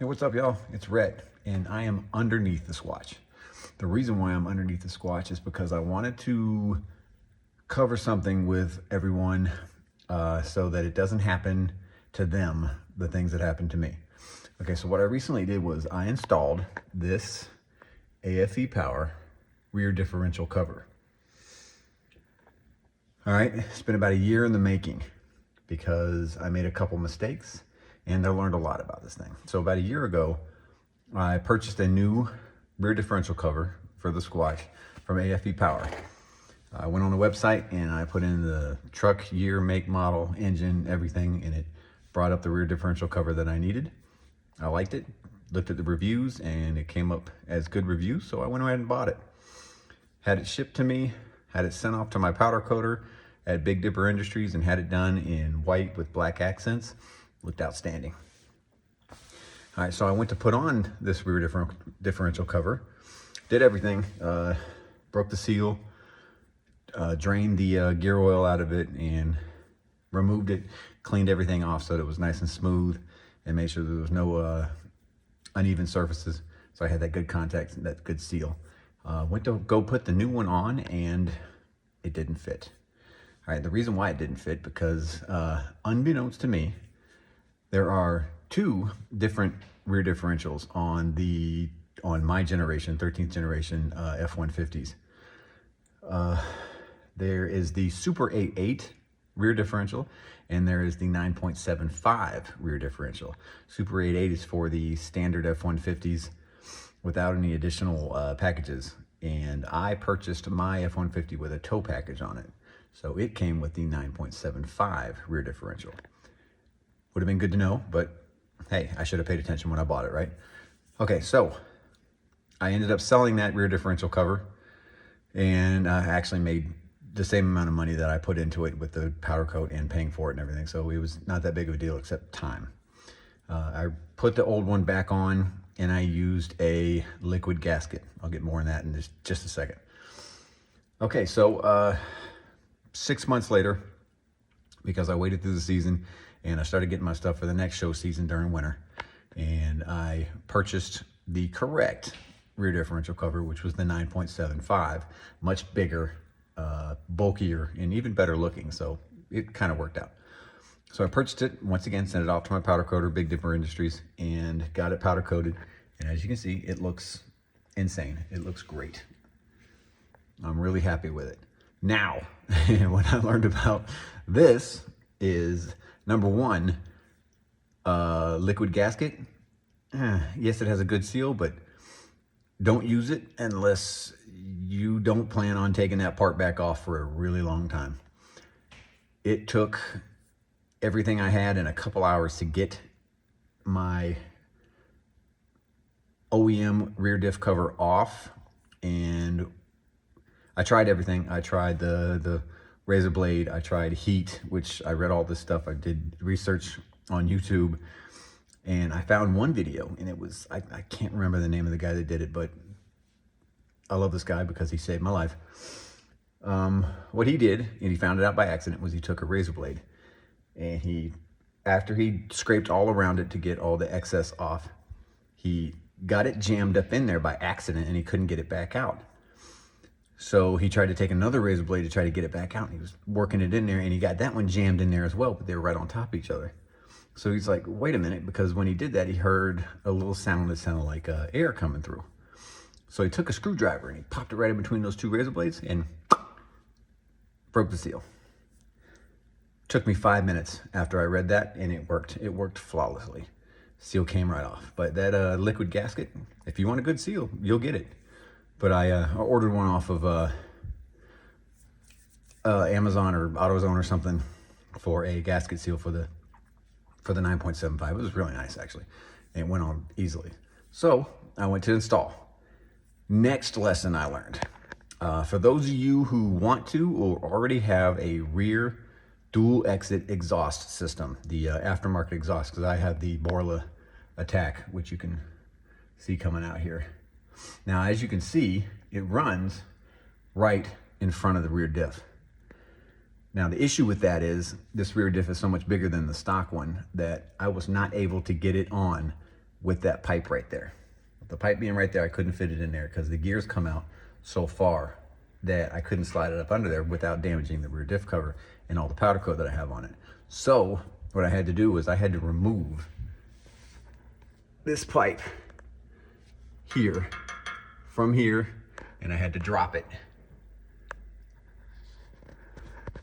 Hey, what's up, y'all? It's Red, and I am underneath the squatch. The reason why I'm underneath the squatch is because I wanted to cover something with everyone so that it doesn't happen to them, the things that happened to me. Okay, so what I recently did was I installed this AFE Power rear differential cover. All right, it's been about a year in the making because I made a couple mistakes and I learned a lot about this thing. So about a year ago, I purchased a new rear differential cover for the squatch from AFE Power. I went on the website and I put in the truck, year, make, model, engine, everything, and it brought up the rear differential cover that I needed. I liked it, looked at the reviews, and it came up as good reviews, so I went ahead and bought it. Had it shipped to me, had it sent off to my powder coater at Big Dipper Industries, and had it done in white with black accents. Looked outstanding. All right, so I went to put on this rear differential cover, did everything, broke the seal, drained the gear oil out of it, and removed it, cleaned everything off so that it was nice and smooth, and made sure there was no uneven surfaces. So I had that good contact, that good seal. Went to go put the new one on, and it didn't fit. All right, the reason why it didn't fit, because unbeknownst to me, there are two different rear differentials on my generation, 13th generation F150s. There is the Super 8.8 rear differential, and there is the 9.75 rear differential. Super 8.8 is for the standard F150s without any additional packages. And I purchased my F-150 with a tow package on it. So it came with the 9.75 rear differential. Would have been good to know, but hey, I should have paid attention when I bought it, right? Okay, so I ended up selling that rear differential cover, and I actually made the same amount of money that I put into it with the powder coat and paying for it and everything. So it was not that big of a deal except time. I put the old one back on, and I used a liquid gasket. I'll get more on that in just a second. Okay, so 6 months later, because I waited through the season and I started getting my stuff for the next show season during winter, and I purchased the correct rear differential cover, which was the 9.75, much bigger, bulkier, and even better looking. So it kind of worked out. So I purchased it, once again, sent it off to my powder coater, Big Dipper Industries, and got it powder coated. And as you can see, it looks insane. It looks great. I'm really happy with it. Now, what I learned about this is, number one, liquid gasket. Yes, it has a good seal, but don't use it unless you don't plan on taking that part back off for a really long time. It took everything I had in a couple hours to get my OEM rear diff cover off, and I tried everything. I tried the razor blade, I tried heat, which I read all this stuff. I did research on YouTube, and I found one video, and it was, I can't remember the name of the guy that did it, but I love this guy because he saved my life. What he did, and he found it out by accident, was he took a razor blade, and after he scraped all around it to get all the excess off, he got it jammed up in there by accident, and he couldn't get it back out. So he tried to take another razor blade to try to get it back out, and he was working it in there, and he got that one jammed in there as well, but they were right on top of each other. So he's like, wait a minute, because when he did that, he heard a little sound that sounded like air coming through. So he took a screwdriver and he popped it right in between those two razor blades and broke the seal. Took me 5 minutes after I read that, and it worked. It worked flawlessly. Seal came right off. But that liquid gasket, if you want a good seal, you'll get it. But I ordered one off of Amazon or AutoZone or something for a gasket seal for the 9.75. It was really nice, actually, and it went on easily. So I went to install. Next lesson I learned. For those of you who want to or already have a rear dual exit exhaust system, the aftermarket exhaust, because I have the Borla Attack, which you can see coming out here. Now, as you can see, it runs right in front of the rear diff. Now, the issue with that is this rear diff is so much bigger than the stock one that I was not able to get it on with that pipe right there. With the pipe being right there, I couldn't fit it in there because the gears come out so far that I couldn't slide it up under there without damaging the rear diff cover and all the powder coat that I have on it. So what I had to do was I had to remove this pipe here from here, and I had to drop it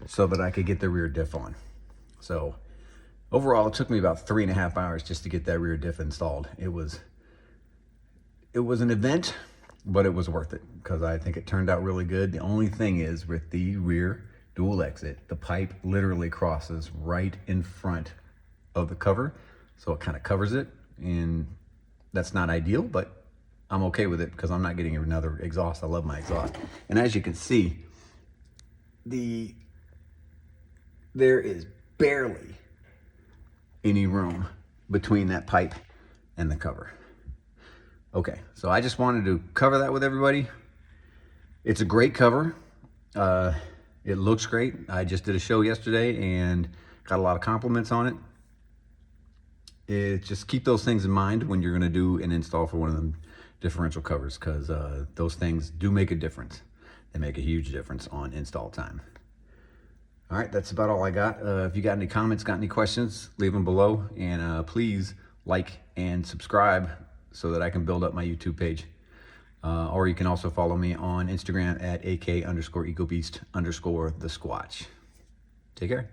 so that I could get the rear diff on. So overall, it took me about 3.5 hours just to get that rear diff installed. It was an event, but it was worth it because I think it turned out really good. The only thing is with the rear dual exit, the pipe literally crosses right in front of the cover. So it kind of covers it, and that's not ideal, but I'm okay with it because I'm not getting another exhaust. I love my exhaust. And as you can see, there is barely any room between that pipe and the cover. Okay, so I just wanted to cover that with everybody. It's a great cover. It looks great. I just did a show yesterday and got a lot of compliments on it. Just keep those things in mind when you're gonna do an install for one of them differential covers, because those things do make a difference. They make a huge difference on install time. All right, that's about all I got. If you got any comments, got any questions, leave them below, and please like and subscribe so that I can build up my YouTube page. Or you can also follow me on Instagram at AK_Ecoboost_the Squatch. Take care.